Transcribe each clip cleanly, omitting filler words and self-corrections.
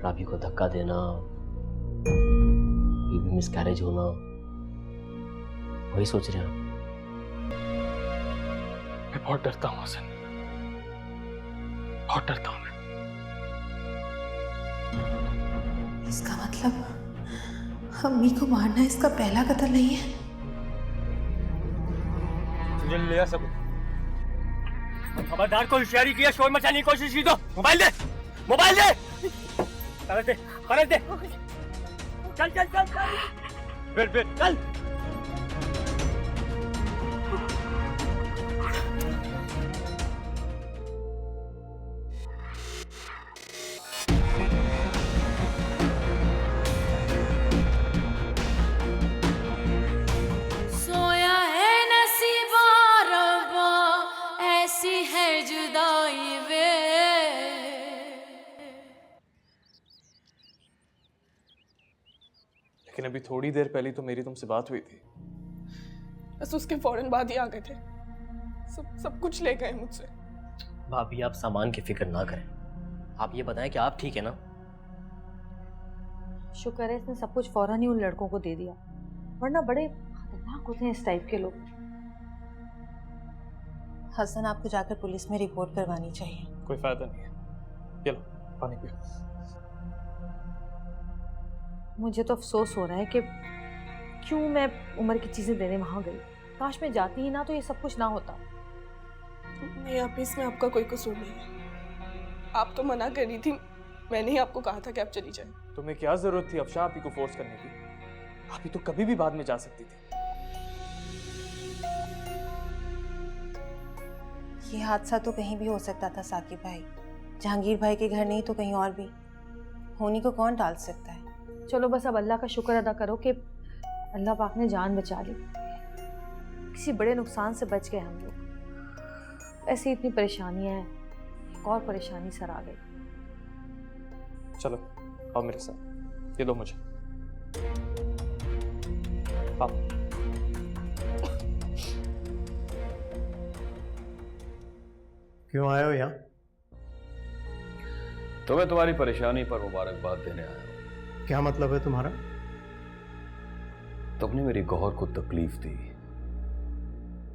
राबी को धक्का देना, बेबी मिसकैरेज होना, वही सोच रहे हैं आप? मैं बहुत डरता हूँ हसन, बहुत डरता हूँ मैं। इसका मतलब अम्मी को मारना इसका पहला कत्ल नहीं है। तुझे लिया सब। खबरदार को होशियारी किया, शोर मचाने की कोशिश की तो मोबाइल दे, मोबाइल दे, कागज दे, कागज दे। चल चल चल चल, फिर चल। सोया है नसीबा रब्बा, ऐसी है जुदाई वे। लेकिन अभी थोड़ी देर पहले तो मेरी तुमसे बात हुई थी। बस उसके फौरन बाद ही आ गए थे। सब कुछ ले गए मुझसे। भाभी आप सामान की फिक्र ना करें, आप ये बताएं कि आप ठीक है ना? शुक्र है इसने सब कुछ फौरन ही उन लड़कों को दे दिया, वरना बड़े खतरनाक होते हैं इस टाइप के लोग। हसन, आपको जाकर पुलिस में रिपोर्ट करवानी चाहिए। कोई फायदा नहीं है, ये लो पानी पियो। मुझे तो अफसोस हो रहा है कि क्यों मैं उम्र की चीजें देने वहां गई। काश मैं जाती ही ना तो ये सब कुछ ना होता। नहीं आप, इसमें आपका कोई कसूर नहीं है। आप तो मना कर रही थी, मैंने ही आपको कहा था कि आप चली जाएं। तुम्हें क्या जरूरत थी अफशा आपी को फोर्स करने की? आप ही तो कभी भी बाद में जा सकती थी। ये हादसा तो कहीं भी हो सकता था साकिब भाई, जहांगीर भाई के घर नहीं तो कहीं और भी। होनी को कौन टाल सकता है? चलो बस अब अल्लाह का शुक्र अदा करो कि अल्लाह पाक ने जान बचा ली, किसी बड़े नुकसान से बच गए हम लोग। ऐसी इतनी परेशानियां हैं, एक और परेशानी सर आ गई। चलो आओ मेरे साथ, ये लो मुझे। आओ। क्यों आए हो यहाँ? तो मैं तुम्हारी परेशानी पर मुबारकबाद देने आया हूं। क्या मतलब है तुम्हारा? तुमने मेरी गौहर को तकलीफ दी,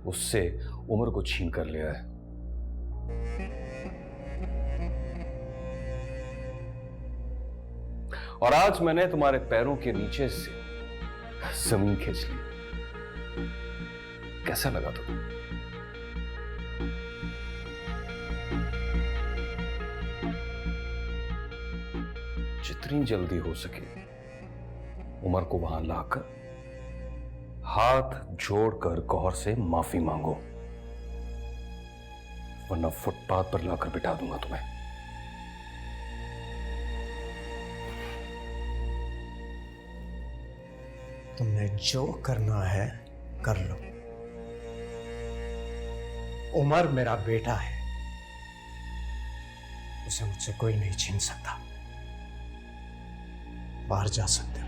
उससे उम्र को छीन कर लिया है। और आज मैंने तुम्हारे पैरों के नीचे से जमीन खींच ली। कैसा लगा तुम्हें? जितनी जल्दी हो सके उमर को वहां लाकर हाथ जोड़कर गौहर से माफी मांगो, वरना फुटपाथ पर लाकर बिठा दूंगा तुम्हें। तुमने जो करना है कर लो। उमर मेरा बेटा है, उसे मुझसे कोई नहीं छीन सकता। बाहर जा सकते हो।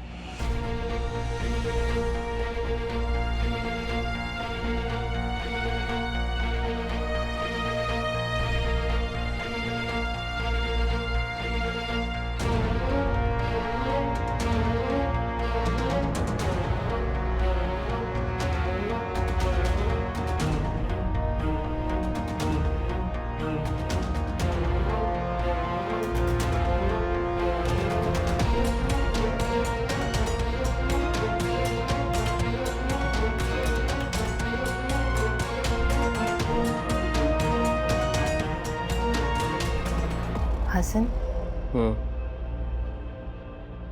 हसन,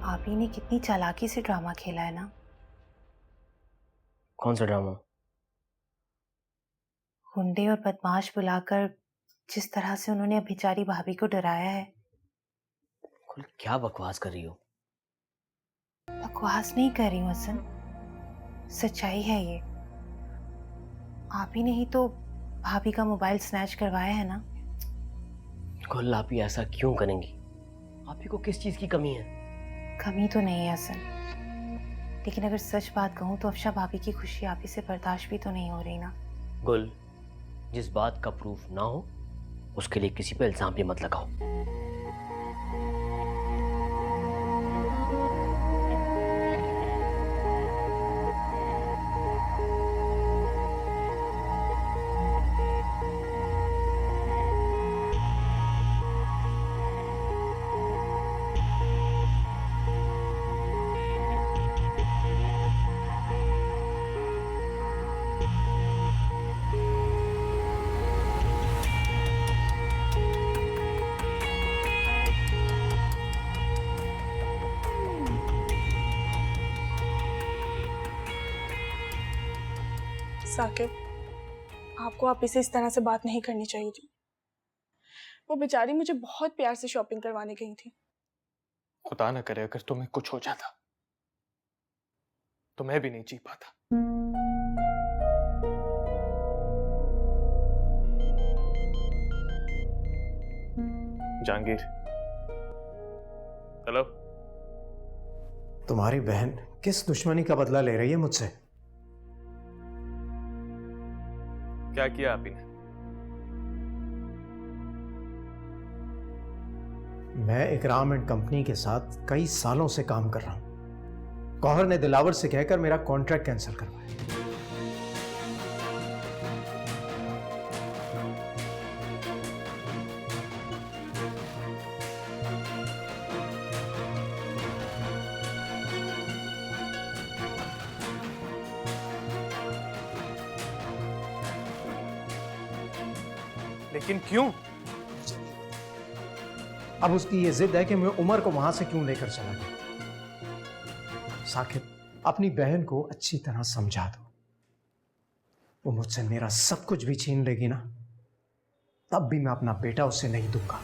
आप ही ने कितनी चालाकी से ड्रामा खेला है ना। कौन सा ड्रामा? गुंडे और बदमाश बुलाकर जिस तरह से उन्होंने बेचारी भाभी को डराया है। कुल क्या बकवास कर रही हो? बकवास नहीं कर रही हूँ हसन, सच्चाई है ये। आप ही ने ही तो भाभी का मोबाइल स्नैच करवाया है ना। कुल आप ही ऐसा क्यों करेंगी? आप ही को किस चीज की कमी है? कमी तो नहीं है हसन, लेकिन अगर सच बात कहूँ तो अफशा भाभी की खुशी आप ही से बर्दाश्त भी तो नहीं हो रही ना। गुल, जिस बात का प्रूफ ना हो उसके लिए किसी पे इल्जाम भी मत लगाओ। साकिब, आपको आप इसे इस तरह से बात नहीं करनी चाहिए थी। वो बेचारी मुझे बहुत प्यार से शॉपिंग करवाने गई थी। खुदा ना करे अगर तुम्हें कुछ हो जाता तो मैं भी नहीं जी पाता। जहांगीर, हेलो। तुम्हारी बहन किस दुश्मनी का बदला ले रही है मुझसे? क्या किया आप ने? मैं इकराम एंड कंपनी के साथ कई सालों से काम कर रहा हूं। गौहर ने दिलावर से कहकर मेरा कॉन्ट्रैक्ट कैंसिल करवाया। लेकिन क्यों? अब उसकी ये जिद है कि मैं उमर को वहां से क्यों लेकर चला गया। साकिब, अपनी बहन को अच्छी तरह समझा दो। वो मुझसे मेरा सब कुछ भी छीन लेगी ना, तब भी मैं अपना बेटा उससे नहीं दूंगा।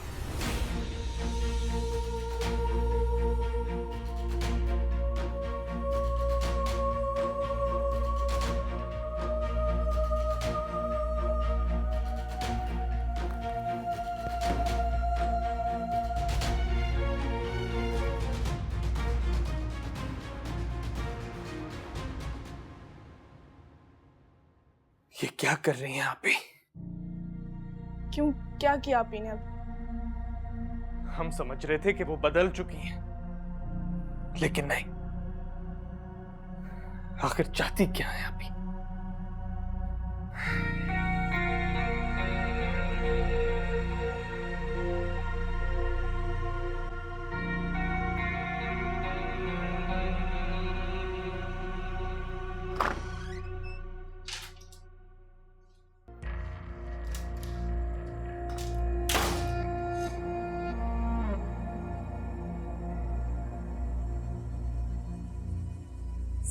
ये क्या कर रही हैं आप ही? क्यों, क्या किया आप ने अब? हम समझ रहे थे कि वो बदल चुकी हैं, लेकिन नहीं। आखिर चाहती क्या है आप ही?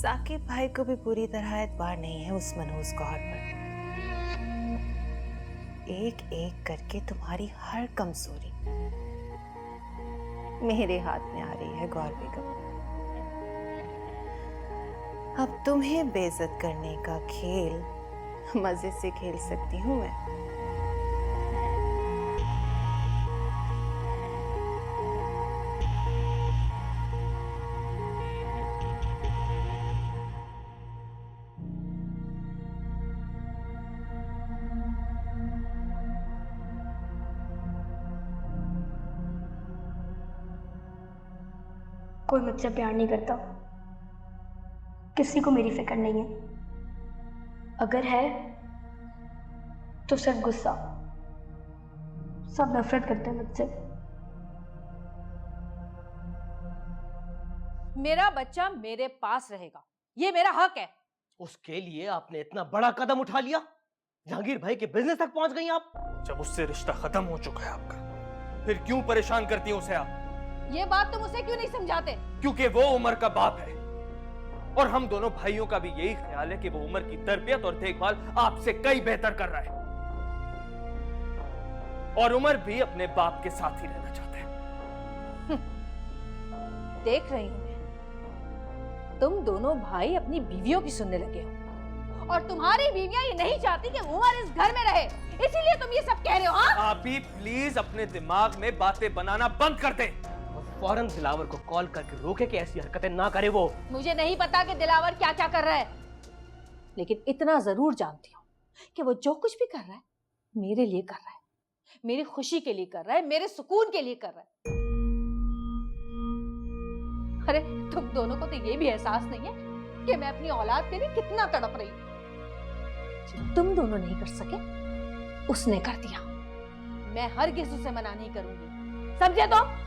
साकिब भाई को भी पूरी तरह एतबार नहीं है उस मनहूस गौहर पर। एक एक करके तुम्हारी हर कमजोरी मेरे हाथ में आ रही है गौहर बेगम। अब तुम्हें बेइज्जत करने का खेल मजे से खेल सकती हूँ मैं। कोई मुझसे प्यार नहीं करता, किसी को मेरी फिक्र नहीं है। अगर है तो सिर्फ गुस्सा। सब नफरत करते हैं मुझसे। मेरा बच्चा मेरे पास रहेगा, ये मेरा हक है। उसके लिए आपने इतना बड़ा कदम उठा लिया? जहांगीर भाई के बिजनेस तक पहुंच गई आप। जब उससे रिश्ता खत्म हो चुका है आपका, फिर क्यों परेशान करती हैं उसे आप? ये बात तुम उसे क्यों नहीं समझाते? क्योंकि वो उमर का बाप है, और हम दोनों भाइयों का भी यही ख्याल है कि वो उमर की तरबियत और देखभाल आपसे कई बेहतर कर रहा है, और उमर भी अपने बाप के साथ ही रहना चाहता है। देख रही हूं मैं, तुम दोनों भाई अपनी बीवियों की सुनने लगे हो, और तुम्हारी बीवियां ये नहीं चाहती कि उमर इस घर में रहे, इसीलिए तुम ये सब कह रहे हो। हाँ, आप भी प्लीज अपने दिमाग में बातें बनाना बंद कर दें। फौरन दिलावर को कॉल करके रोके कि ऐसी हरकतें ना करे वो। मुझे नहीं पता कि दिलावर क्या क्या कर रहा है, लेकिन इतना जरूर जानती हूँ कि वो जो कुछ भी कर रहा है मेरे लिए कर रहा है, मेरी खुशी के लिए कर रहा है, मेरे सुकून के लिए कर रहा है। अरे तुम दोनों को तो ये भी एहसास नहीं है कि मैं अपनी औलाद के लिए कितना तड़प रही हूँ। जो तुम दोनों नहीं कर सके उसने कर दिया। मैं हरगिज़ उसे मना नहीं करूंगी, समझे तुम?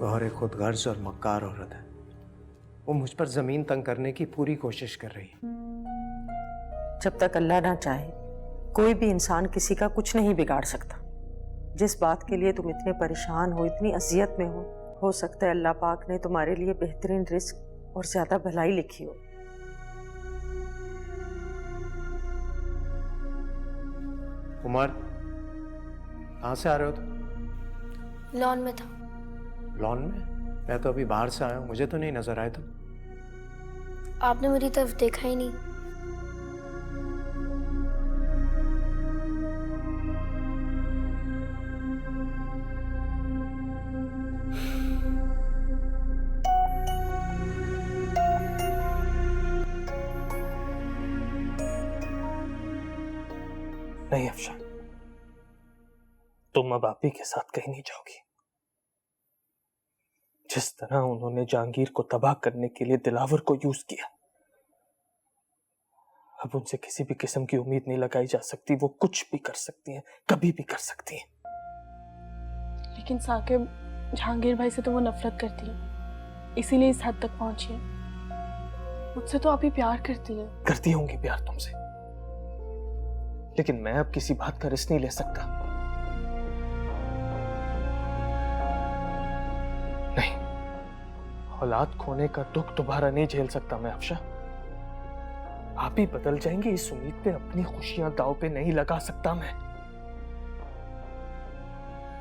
गौहर एक खुदगर्ज और मक्कार औरत है। वो मुझ पर जमीन तंग करने की पूरी कोशिश कर रही है। जब तक अल्लाह ना चाहे कोई भी इंसान किसी का कुछ नहीं बिगाड़ सकता। जिस बात के लिए तुम इतने परेशान हो, इतनी अजियत में हो सकता है अल्लाह पाक ने तुम्हारे लिए बेहतरीन रिस्क और ज्यादा भलाई लिखी हो। उमर, कहाँ से आ रहे हो तुम? लॉन में था। लॉन में? मैं तो अभी बाहर से आया हूँ, मुझे तो नहीं नजर आए तुम। आपने मेरी तरफ देखा ही नहीं। नहीं अफशान, तुम अब आप ही के साथ कहीं नहीं जाओगी। जिस तरह उन्होंने जहांगीर को तबाह करने के लिए दिलावर को यूज किया, अब उनसे किसी भी किस्म की उम्मीद नहीं लगाई जा सकती। वो कुछ भी कर सकती हैं, कभी भी कर सकती हैं। लेकिन साकिब, जहांगीर भाई से तो वो नफरत करती है, इसीलिए इस हद तक पहुंची है। मुझसे तो आप ही प्यार करती है। करती होंगी प्यार तुमसे, लेकिन मैं अब किसी बात का रिस्क नहीं ले सकता। नहीं, औलाद खोने का दुख दोबारा नहीं झेल सकता मैं अफशा। आप ही बदल जाएंगे, इस उम्मीद पे अपनी खुशियां दांव पे नहीं लगा सकता मैं।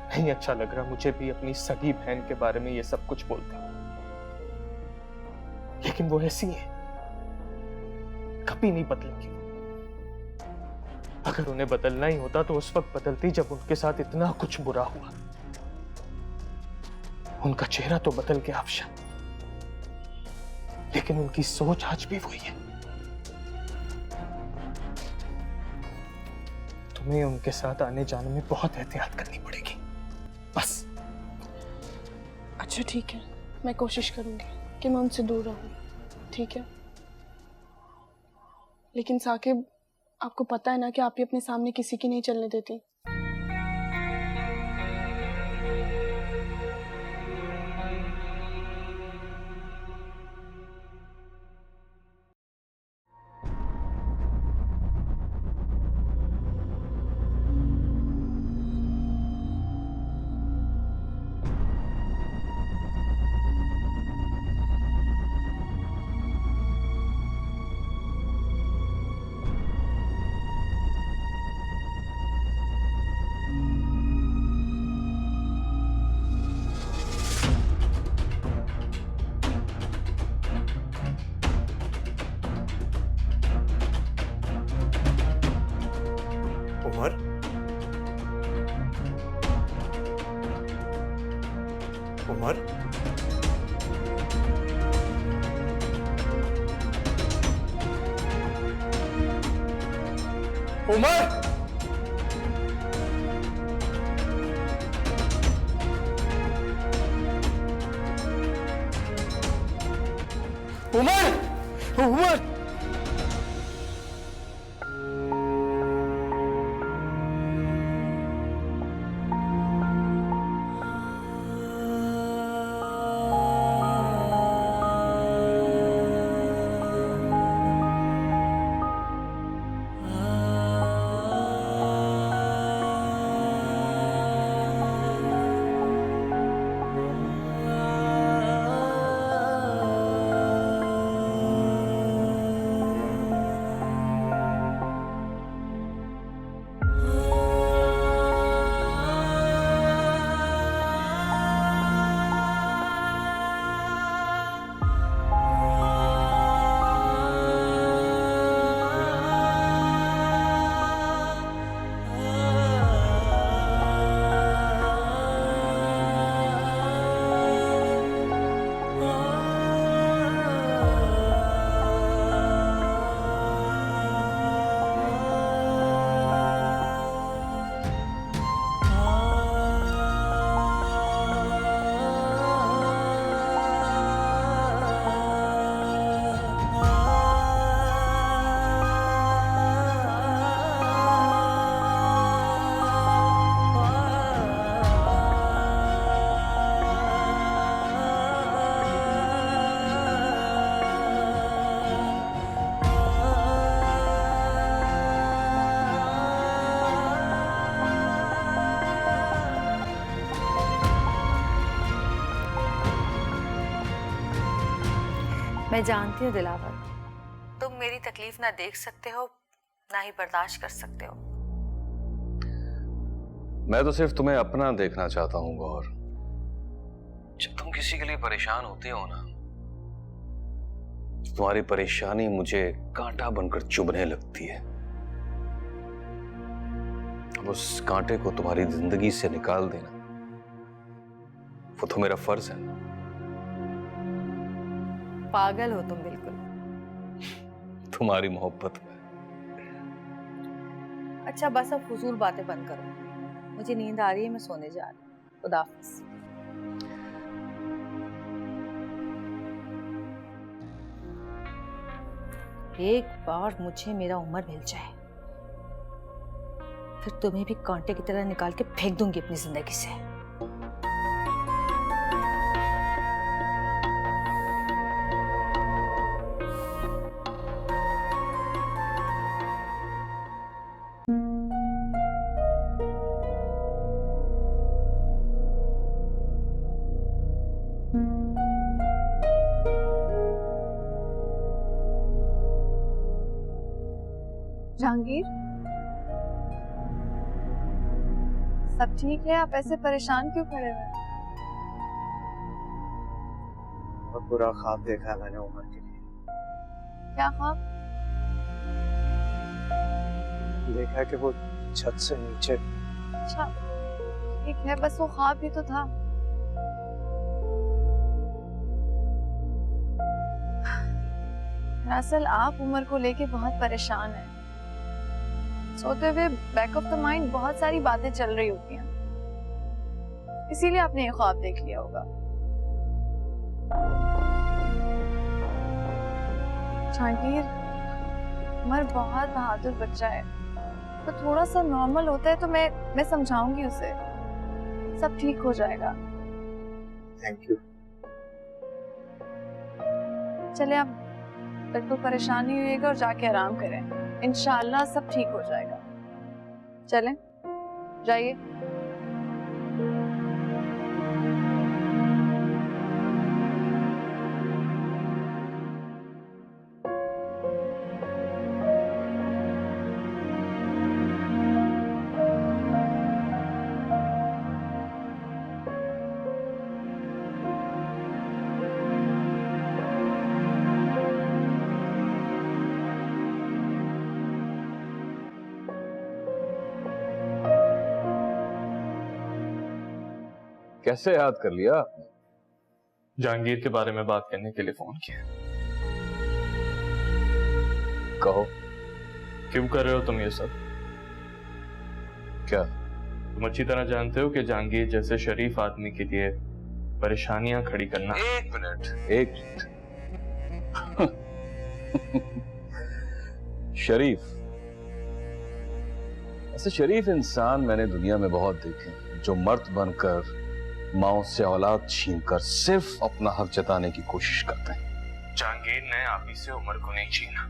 नहीं अच्छा लग रहा मुझे भी अपनी सगी बहन के बारे में ये सब कुछ बोलते, लेकिन वो ऐसी है, कभी नहीं बदलेगी। अगर उन्हें बदलना ही होता तो उस वक्त बदलती जब उनके साथ इतना कुछ बुरा हुआ। उनका चेहरा तो बदल गया अफशा, लेकिन उनकी सोच आज भी वही है। तुम्हें उनके साथ आने जाने में बहुत एहतियात करनी पड़ेगी, बस। अच्छा ठीक है, मैं कोशिश करूंगी कि मैं उनसे दूर रहूं, ठीक है? लेकिन साकिब, आपको पता है ना कि आप ही अपने सामने किसी की नहीं चलने देती। उमर, उमर, उमर, उमर, उमर। मैं जानती हूँ दिलावर, तुम मेरी तकलीफ ना देख सकते हो ना ही बर्दाश्त कर सकते हो। मैं तो सिर्फ तुम्हें अपना देखना चाहता हूं गौर। जब तुम किसी के लिए परेशान होते हो ना, तुम्हारी परेशानी मुझे कांटा बनकर चुभने लगती है। अब उस कांटे को तुम्हारी जिंदगी से निकाल देना, वो तो मेरा फर्ज है ना। पागल हो तुम बिल्कुल। तुम्हारी मोहब्बत में। अच्छा बस अब फजूल बातें बंद करो, मुझे नींद आ रही है, मैं सोने जा रही हूँ। खुदा हाफिज। एक बार मुझे मेरा उम्र मिल जाए, फिर तुम्हें भी कांटे की तरह निकाल के फेंक दूंगी अपनी जिंदगी से। जहांगीर, सब ठीक है? आप ऐसे परेशान क्यों खड़े हुए? बहुत बुरा ख्वाब देखा है मैंने उमर के लिए। क्या ख्वाब? देखा कि वो छत से नीचे। अच्छा ठीक है, बस वो ख्वाब ही तो था। दरअसल आप उमर को लेके बहुत परेशान हैं। सोते हुए बैक ऑफ द माइंड बहुत सारी बातें चल रही होती हैं, इसीलिए आपने ये ख्वाब देख लिया होगा। जहांगीर, उमर बहुत बहादुर बच्चा है, तो थोड़ा सा नॉर्मल होता है तो मैं समझाऊंगी उसे, सब ठीक हो जाएगा। Thank you. चले आप बिल्कुल परेशान नहीं होइएगा और जाके आराम करें, इंशाल्लाह सब ठीक हो जाएगा। चलें, जाइए। कैसे याद कर लिया आपने? जहांगीर के बारे में बात करने के लिए फोन किया। कहो। क्यों कर रहे हो तुम ये सब? क्या? तुम अच्छी तरह जानते हो कि जहांगीर जैसे शरीफ आदमी के लिए परेशानियां खड़ी करना। एक मिनट। शरीफ, ऐसे शरीफ इंसान मैंने दुनिया में बहुत देखे, जो मर्द बनकर माओ से औलाद छीनकर सिर्फ अपना हक जताने की कोशिश करते हैं। जहांगीर ने आप ही से उमर को नहीं छीना,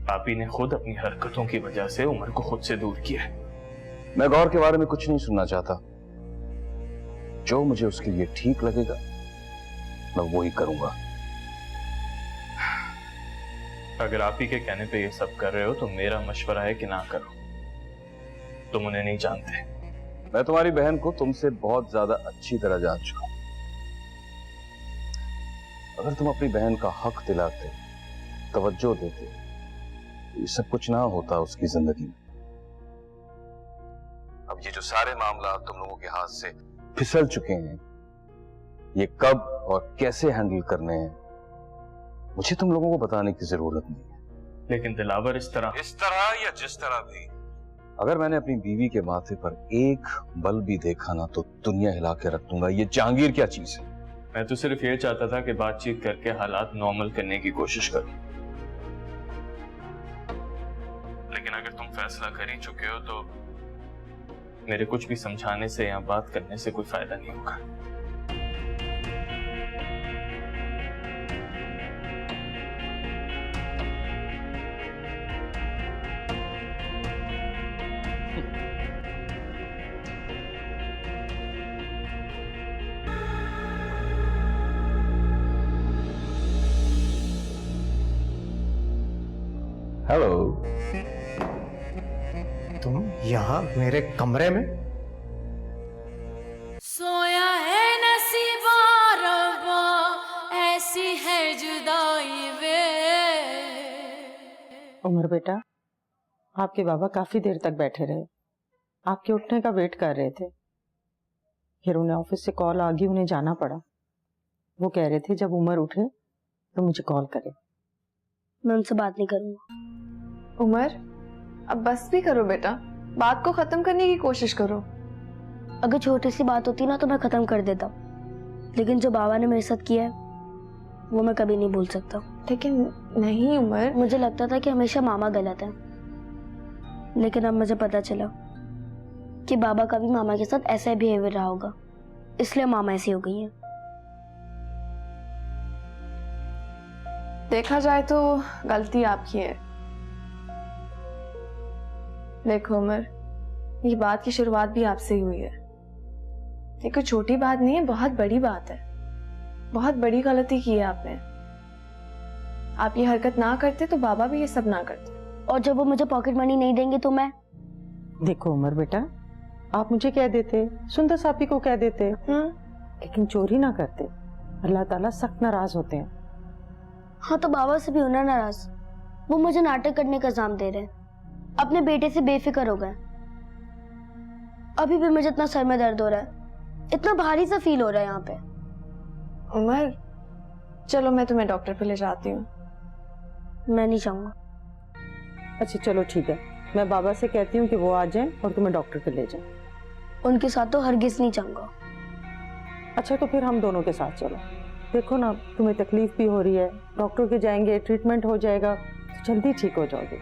आप ही ने खुद अपनी हरकतों की वजह से उमर को खुद से दूर किया है। मैं गौर के बारे में कुछ नहीं सुनना चाहता। जो मुझे उसके लिए ठीक लगेगा मैं वही करूंगा। अगर आप ही के कहने पे ये सब कर रहे हो तो मेरा मशवरा है कि ना करो। तुम उन्हें नहीं जानते। मैं तुम्हारी बहन को तुमसे बहुत ज्यादा अच्छी तरह जान चुका हूं। अगर तुम अपनी बहन का हक दिलाते, तवज्जो देते, ये सब कुछ ना होता उसकी जिंदगी में। अब ये जो सारे मामला तुम लोगों के हाथ से फिसल चुके हैं, ये कब और कैसे हैंडल करने हैं मुझे तुम लोगों को बताने की जरूरत नहीं है। लेकिन दिलावर इस तरह या जिस तरह भी, अगर मैंने अपनी बीवी के माथे पर एक बल भी देखा ना तो दुनिया हिला के रख दूंगा। ये जहांगीर क्या चीज है? मैं तो सिर्फ ये चाहता था कि बातचीत करके हालात नॉर्मल करने की कोशिश करूं। लेकिन अगर तुम फैसला कर ही चुके हो तो मेरे कुछ भी समझाने से या बात करने से कोई फायदा नहीं होगा। हेलो। तुम यहाँ मेरे कमरे में? सोया है नसीबा रब्बा, ऐसी है जुदाई वे। उमर बेटा, आपके बाबा काफी देर तक बैठे रहे, आपके उठने का वेट कर रहे थे। फिर उन्हें ऑफिस से कॉल आ गई, उन्हें जाना पड़ा। वो कह रहे थे जब उमर उठे तो मुझे कॉल करे। मैं उनसे बात नहीं करूंगा। उमर, अब बस भी करो बेटा, बात को खत्म करने की कोशिश करो। अगर छोटी सी बात होती ना तो मैं खत्म कर देता, लेकिन जो बाबा ने मेरे साथ किया है वो मैं कभी नहीं भूल सकता। लेकिन नहीं उमर, मुझे लगता था कि हमेशा मामा गलत है, लेकिन अब मुझे पता चला कि बाबा का भी मामा के साथ ऐसा ही बिहेवियर रहा होगा, इसलिए मामा ऐसी हो गई है। देखा जाए तो गलती आपकी है। देखो उमर, ये बात की शुरुआत भी आपसे ही हुई है। ये कोई छोटी बात नहीं है, बहुत बड़ी बात है। बहुत बड़ी गलती की है आपने। आप ये हरकत ना करते तो बाबा भी ये सब ना करते। और जब वो मुझे पॉकेट मनी नहीं देंगे तो मैं? देखो उमर बेटा, आप मुझे कह देते, सुंदर सापी को कह देते, लेकिन चोरी ना करते। अल्लाह ताला सख्त नाराज होते हैं। हाँ तो बाबा से भी होना नाराज। वो मुझे नाटक करने का इल्जाम दे रहे हैं, अपने बेटे से बेफिक्र हो गए। अभी भी मुझे इतना सर में दर्द हो रहा है, इतना भारी सा फील हो रहा है यहाँ पे। उमर, चलो मैं तुम्हें डॉक्टर पे ले जाती हूँ। मैं नहीं चाहूंगा। अच्छा चलो ठीक है, मैं बाबा से कहती हूँ कि वो आ जाएं और तुम्हें डॉक्टर पे ले जाएं। उनके साथ तो हरगिज नहीं चाहूंगा। अच्छा तो फिर हम दोनों के साथ चलो। देखो ना, तुम्हें तकलीफ भी हो रही है, डॉक्टर के जाएंगे, ट्रीटमेंट हो जाएगा तो जल्दी ठीक हो जाओगे।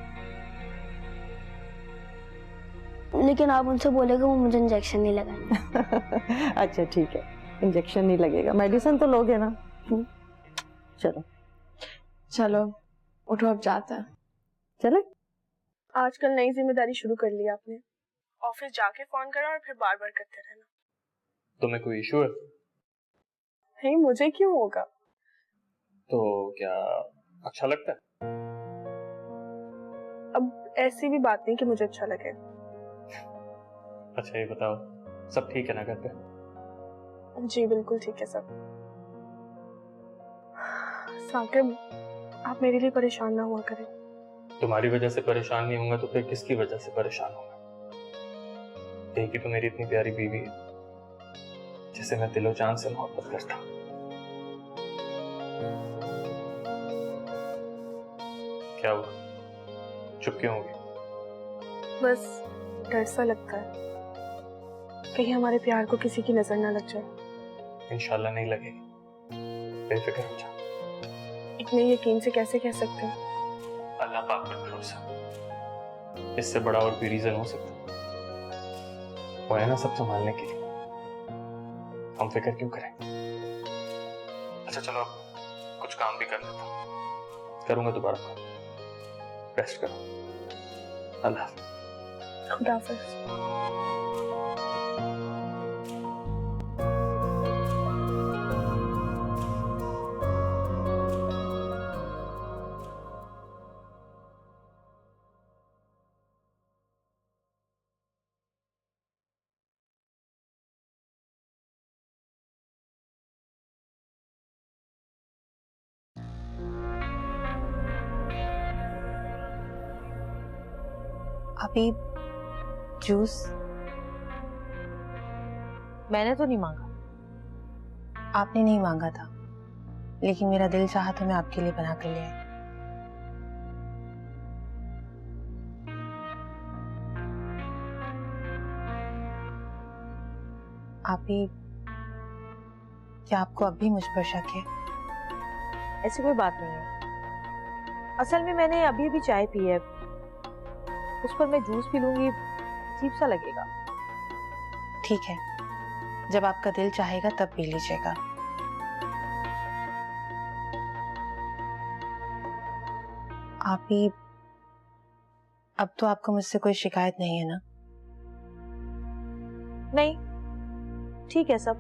लेकिन आप उनसे बोलेगा वो मुझे इंजेक्शन नहीं लगाएंगे। अच्छा ठीक है, इंजेक्शन नहीं लगेगा, मेडिसिन तो लोगे ना। चलो चलो उठो, अब जाते हैं। चले? आजकल नई जिम्मेदारी शुरू कर ली आपने। ऑफिस जाके फोन करना और फिर बार बार करते रहना। तुम्हें कोई इशू है? नहीं, मुझे क्यों होगा? तो क्या अच्छा लगता है? अब ऐसी भी बात नहीं कि मुझे अच्छा लगे। अच्छा ये बताओ, सब ठीक है ना घर पे? जी बिल्कुल ठीक है सब। साकिब, आप मेरे लिए परेशान ना हुआ करें। तुम्हारी वजह से परेशान नहीं होऊंगा तो फिर किसकी वजह से परेशान होऊंगा? यही कि तो मेरी इतनी प्यारी बीवी है जिसे मैं दिलो जान से मोहब्बत करता हूं। क्या हुआ, चुप क्यों हो गई? बस डर सा लगता है कहीं हमारे प्यार को किसी की नजर ना लग जाए। इंशाल्लाह नहीं लगेगी, बेफिक्र हो जा। इतने यकीन से कैसे कह सकते हैं? अल्लाह पाक पर भरोसा, इससे बड़ा और कोई रीजन हो सकता? वो है ना सब संभालने के लिए, हम फिक्र क्यों करें? अच्छा चलो अब कुछ काम भी कर लेता हूँ, करूंगा दोबारा। रेस्ट करो, अल्लाह हाफ़िज़। खुदा हाफ़िज़। अभी जूस? मैंने तो नहीं मांगा। आपने नहीं मांगा था, लेकिन मेरा दिल चाहा तो मैं आपके लिए बना कर ले आई। आप ही, क्या आपको अब भी मुझ पर शक है? ऐसी कोई बात नहीं है। असल में मैंने अभी अभी चाय पी है, उस पर मैं जूस पी लूंगी, अजीब सा लगेगा। ठीक है, जब आपका दिल चाहेगा तब पी लीजिएगा। आप ही, अब तो आपको मुझसे कोई शिकायत नहीं है ना? नहीं, ठीक है सब,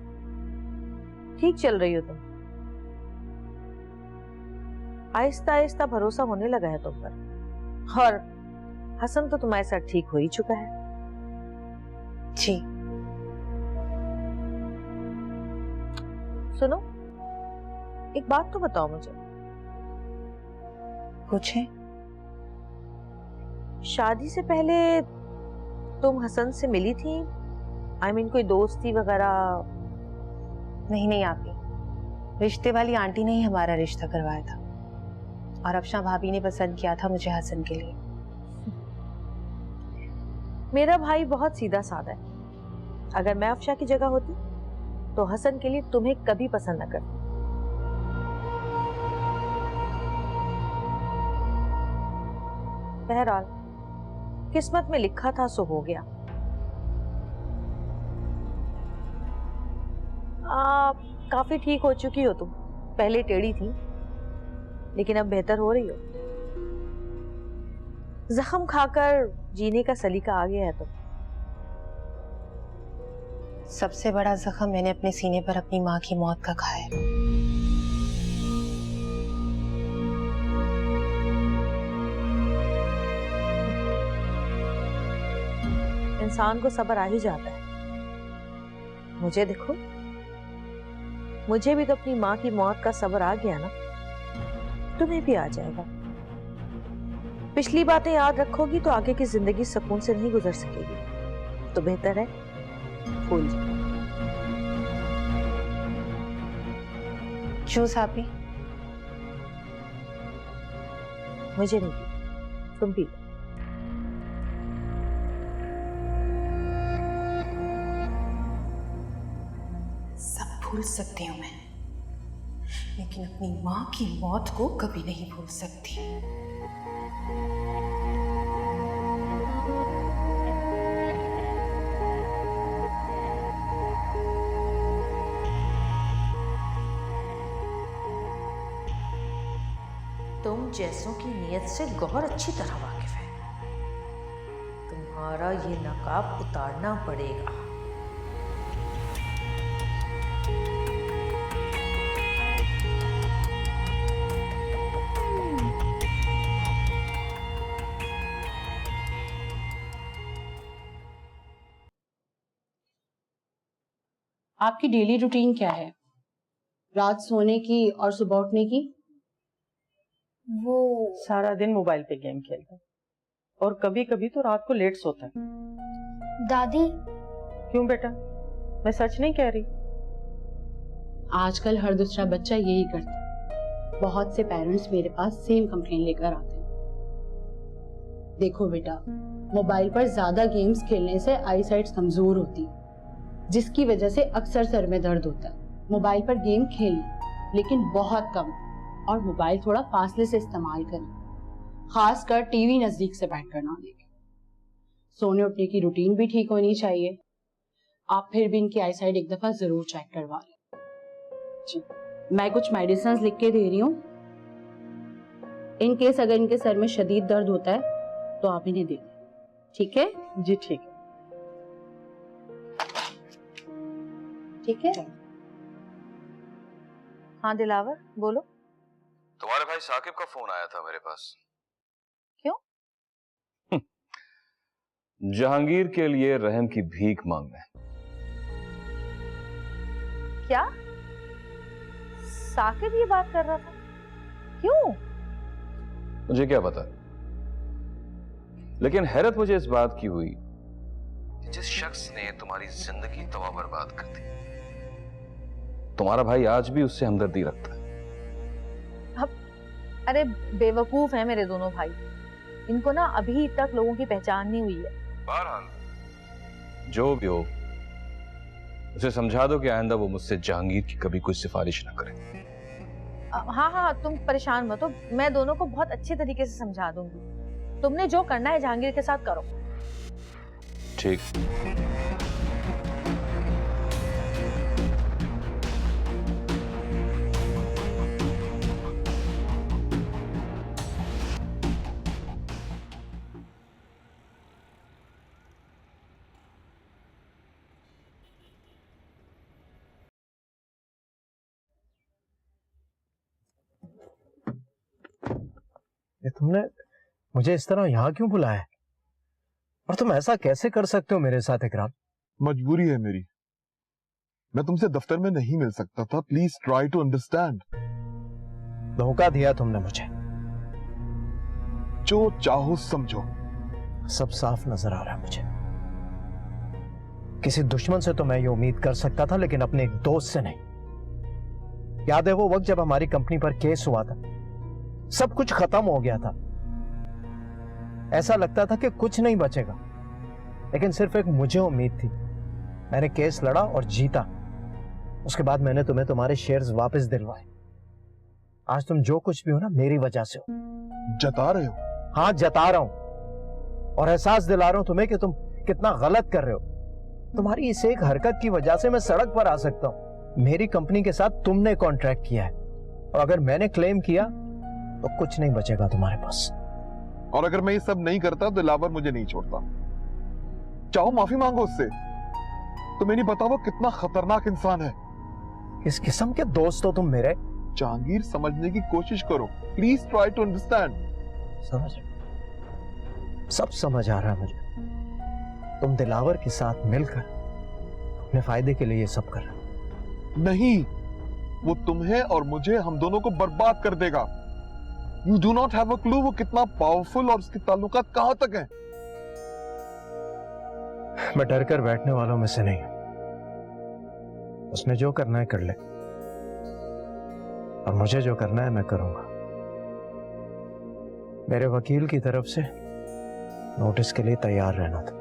ठीक चल रही हो तुम। आहिस्ता आहिस्ता भरोसा होने लगा है तुम पर, और हसन तो तुम्हारे साथ ठीक हो ही चुका है। जी। सुनो, एक बात तो बताओ मुझे। पूछे। शादी से पहले तुम हसन से मिली थी? I mean, कोई दोस्ती वगैरह? नहीं आपी, रिश्ते वाली आंटी ने ही हमारा रिश्ता करवाया था और अफशा भाभी ने पसंद किया था मुझे हसन के लिए। मेरा भाई बहुत सीधा साधा है। अगर मैं अफशा की जगह होती तो हसन के लिए तुम्हें कभी पसंद न करती। बहरहाल किस्मत में लिखा था सो हो गया। काफी ठीक हो चुकी हो तुम। पहले टेढ़ी थी लेकिन अब बेहतर हो रही हो। जख्म खाकर जीने का सलीका आ गया है तुम। सबसे बड़ा जख्म मैंने अपने सीने पर अपनी माँ की मौत का खाया है। इंसान को सब्र आ ही जाता है। मुझे देखो, मुझे भी तो अपनी माँ की मौत का सब्र आ गया ना, तुम्हें भी आ जाएगा। पिछली बातें याद रखोगी तो आगे की जिंदगी सुकून से नहीं गुजर सकेगी। तो बेहतर है भूल जाओ। जूस आपी? मुझे नहीं पी, तुम पी लो। सब भूल सकती हूँ मैं, लेकिन अपनी माँ की मौत को कभी नहीं भूल सकती। तुम जैसों की नीयत से गौहर अच्छी तरह वाकिफ है। तुम्हारा ये नकाब उतारना पड़ेगा। आपकी डेली रूटीन क्या है? रात सोने की और सुबह उठने की? वो सारा दिन मोबाइल पे गेम खेलता है और कभी कभी तो रात को लेट सोता है। दादी। क्यों बेटा, मैं सच नहीं कह रही। आजकल हर दूसरा बच्चा यही करता है। बहुत से पेरेंट्स मेरे पास सेम कंप्लेन लेकर आते हैं। देखो बेटा, मोबाइल पर ज्यादा गेम्स खेलने से आई साइट कमजोर होती है, जिसकी वजह से अक्सर सर में दर्द होता है। मोबाइल पर गेम खेलें, लेकिन बहुत कम, और मोबाइल थोड़ा फासले से इस्तेमाल करें, खासकर टीवी नजदीक से बैठकर ना देखें। सोने उठने की रूटीन भी ठीक होनी चाहिए। आप फिर भी इनकी आईसाइट एक दफा जरूर चेक करवा लें। जी, मैं कुछ मेडिसिन लिख के दे रही हूँ। इन केस अगर इनके सर में शदीद दर्द होता है तो आप इन्हें दे दें। ठीक है जी? ठीक है। ठीक है। हाँ दिलावर, बोलो। तुम्हारे भाई साकिब का फोन आया था मेरे पास। क्यों? जहांगीर के लिए रहम की भीख मांगना है। क्या? साकिब ये बात कर रहा था? क्यों? मुझे क्या पता, लेकिन हैरत मुझे इस बात की हुई कि जिस शख्स ने तुम्हारी जिंदगी तबाह बर्बाद कर दी, तुम्हारा भाई आज भी उससे हमदर्दी रखता है। अरे बेवकूफ है मेरे दोनों भाई। इनको ना अभी तक लोगों की पहचान नहीं हुई है। बहरहाल जो भी हो, उसे समझा दो कि आइंदा वो मुझसे जहांगीर की कभी कोई सिफारिश ना करे। हाँ हाँ, तुम परेशान मत हो, मैं दोनों को बहुत अच्छे तरीके से समझा दूंगी। तुमने जो करना है जहांगीर के साथ करो। ठीक। ये तुमने मुझे इस तरह यहां क्यों बुलाया? और तुम ऐसा कैसे कर सकते हो मेरे साथ इकराम? मजबूरी है मेरी, मैं तुमसे दफ्तर में नहीं मिल सकता था। Please try to understand. धोखा दिया तुमने मुझे। जो चाहो समझो। सब साफ नजर आ रहा है मुझे। किसी दुश्मन से तो मैं ये उम्मीद कर सकता था, लेकिन अपने एक दोस्त से नहीं। याद है वो वक्त जब हमारी कंपनी पर केस हुआ था, सब कुछ खत्म हो गया था, ऐसा लगता था कि कुछ नहीं बचेगा, लेकिन सिर्फ एक मुझे उम्मीद थी। मैंने केस लड़ा और जीता। उसके बाद मैंने तुम्हें तुम्हारे शेयर्स वापस दिलवाए। आज तुम जो कुछ भी हो ना, मेरी वजह से हो। जता रहे हो? हाँ, जता रहा हूं और एहसास दिला रहा हूं तुम्हें कि तुम कितना गलत कर रहे हो। तुम्हारी इस एक हरकत की वजह से मैं सड़क पर आ सकता हूं। मेरी कंपनी के साथ तुमने कॉन्ट्रैक्ट किया है, और अगर मैंने क्लेम किया तो कुछ नहीं बचेगा तुम्हारे पास। और अगर मैं ये सब नहीं करता तो दिलावर मुझे नहीं छोड़ता। चाहो माफी मांगो उससे। तुम्हें नहीं पता वो कितना खतरनाक इंसान है। किस किस्म के दोस्त हो तुम मेरे? जहांगीर, समझने की कोशिश करो। Please try to understand. सब समझ आ रहा है मुझे। तुम दिलावर के साथ मिलकर अपने फायदे के लिए ये सब कर रहे हो। नहीं, वो तुम्हें और मुझे, हम दोनों को बर्बाद कर देगा। You do not have a clue वो कितना पावरफुल और उसके ताल्लुकात कहां तक हैं। मैं डर कर बैठने वालों में से नहीं हूं। उसने जो करना है कर ले, और मुझे जो करना है मैं करूंगा। मेरे वकील की तरफ से नोटिस के लिए तैयार रहना था।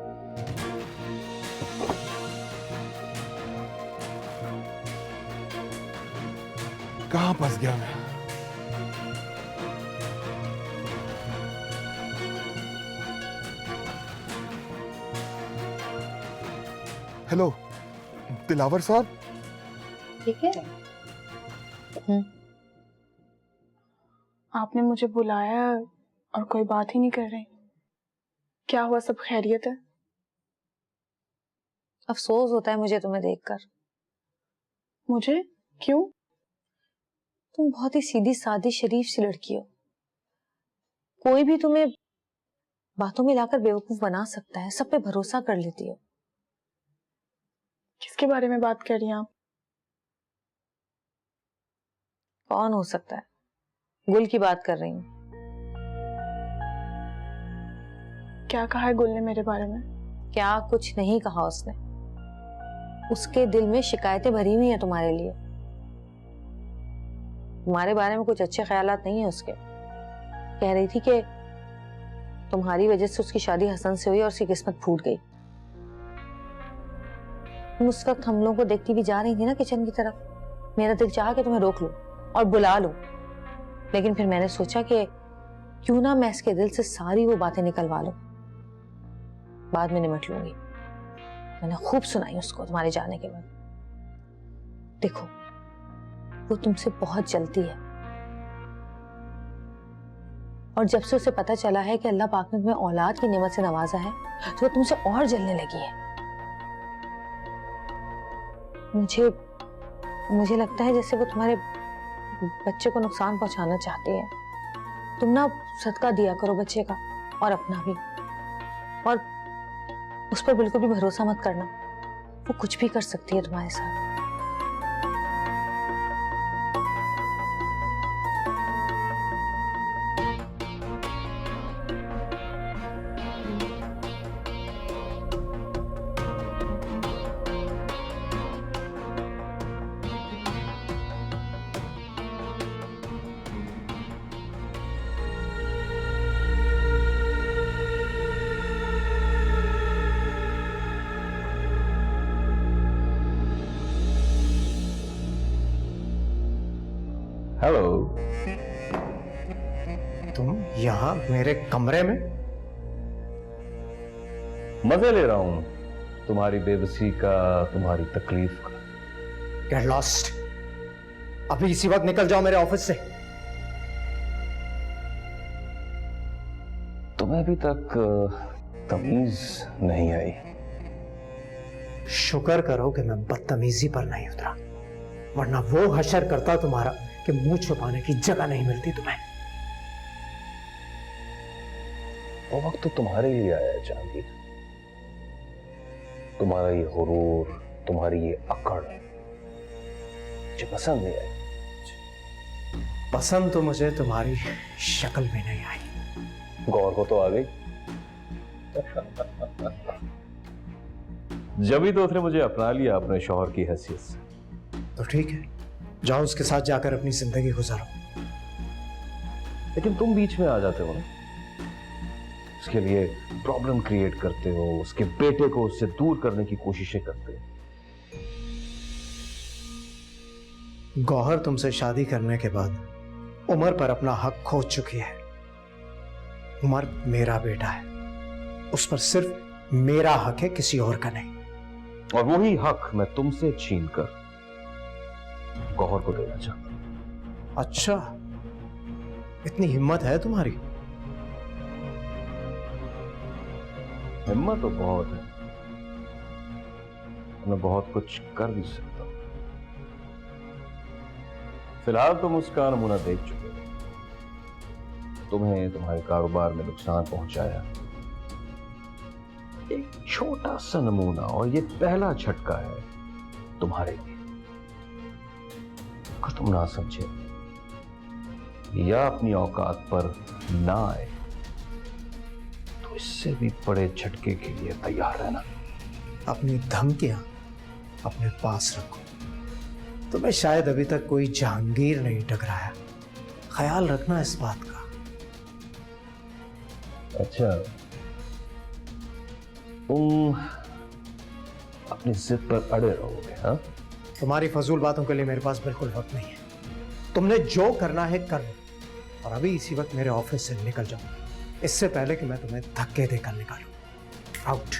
कहां फंस गया मैं? हेलो दिलावर साहब। ठीक है, आपने मुझे बुलाया और कोई बात ही नहीं कर रही। क्या हुआ, सब खैरियत है? अफसोस होता है मुझे तुम्हें देखकर। मुझे? क्यों? तुम बहुत ही सीधी सादी शरीफ सी लड़की हो। कोई भी तुम्हें बातों में लाकर बेवकूफ बना सकता है, सब पे भरोसा कर लेती हो। किसके बारे में बात कर रही हैं आप? कौन हो सकता है? गुल की बात कर रही हूँ। क्या कहा है गुल ने मेरे बारे में? क्या कुछ नहीं कहा उसने। उसके दिल में शिकायतें भरी हुई हैं तुम्हारे लिए। तुम्हारे बारे में कुछ अच्छे ख्यालात नहीं है उसके। कह रही थी कि तुम्हारी वजह से उसकी शादी हसन से हुई और उसकी किस्मत फूट गई। तुम उस वक्त हम लोगों को देखती भी जा रही थी ना किचन की तरफ। मेरा दिल चाहा कि तुम्हें रोक लूं और बुला लूं, लेकिन फिर मैंने सोचा कि क्यों ना मैं इसके दिल से सारी वो बातें निकलवा लूं, बाद में निमट लूंगी। मैंने खूब सुनाई उसको तुम्हारे जाने के बाद। देखो, वो तुमसे बहुत जलती है, और जब से उसे पता चला है कि अल्लाह पाक ने तुम्हें औलाद की नेमत से नवाजा है, तो वो तुमसे और जलने लगी है। मुझे लगता है जैसे वो तुम्हारे बच्चे को नुकसान पहुंचाना चाहती है। तुम ना सदका दिया करो बच्चे का, और अपना भी, और उस पर बिल्कुल भी भरोसा मत करना। वो कुछ भी कर सकती है तुम्हारे साथ। हेलो, तुम यहाँ मेरे कमरे में? मजे ले रहा हूं तुम्हारी बेबसी का, तुम्हारी तकलीफ का। Get lost. अभी इसी वक्त निकल जाओ मेरे ऑफिस से। तुम्हें अभी तक तमीज नहीं आई। शुक्र करो कि मैं बदतमीजी पर नहीं उतरा, वरना वो हशर करता तुम्हारा कि मुंह छुपाने की जगह नहीं मिलती तुम्हें। वो वक्त तो तुम्हारे लिए आया है जहांगीर। तुम्हारा ये हुरूर, तुम्हारी ये अकड़ मुझे पसंद नहीं आई। पसंद तो मुझे तुम्हारी शक्ल भी नहीं आई। गौर को तो आ गई। जब ही तो उसने मुझे अपना लिया अपने शौहर की हैसियत से। तो ठीक है, जाओ उसके साथ जाकर अपनी जिंदगी गुजारो। लेकिन तुम बीच में आ जाते हो ना, उसके लिए प्रॉब्लम क्रिएट करते हो, उसके बेटे को उससे दूर करने की कोशिशें करते हो। गौहर तुमसे शादी करने के बाद उमर पर अपना हक खो चुकी है। उमर मेरा बेटा है, उस पर सिर्फ मेरा हक है, किसी और का नहीं। और वही हक मैं तुमसे छीनकर गौहर को देना चाहता हूं। अच्छा, इतनी हिम्मत है तुम्हारी? हिम्मत तो बहुत है, मैं बहुत कुछ कर भी सकता हूं। फिलहाल तुम उसका नमूना देख चुके हो। तुम्हें तुम्हारे कारोबार में नुकसान पहुंचाया, एक छोटा सा नमूना, और ये पहला झटका है तुम्हारे लिए। अगर तुम ना समझे या अपनी औकात पर ना आए तो इससे भी बड़े झटके के लिए तैयार रहना। अपनी धमकियां अपने पास रखो। तुम्हें शायद अभी तक कोई जहांगीर नहीं टकराया, ख्याल रखना इस बात का। अच्छा, तुम अपनी जिद पर अड़े रहोगे? हाँ, तुम्हारी फजूल बातों के लिए मेरे पास बिल्कुल वक्त नहीं है। तुमने जो करना है कर लो, और अभी इसी वक्त मेरे ऑफिस से निकल जाओ, इससे पहले कि मैं तुम्हें धक्के देकर निकालूं। आउट।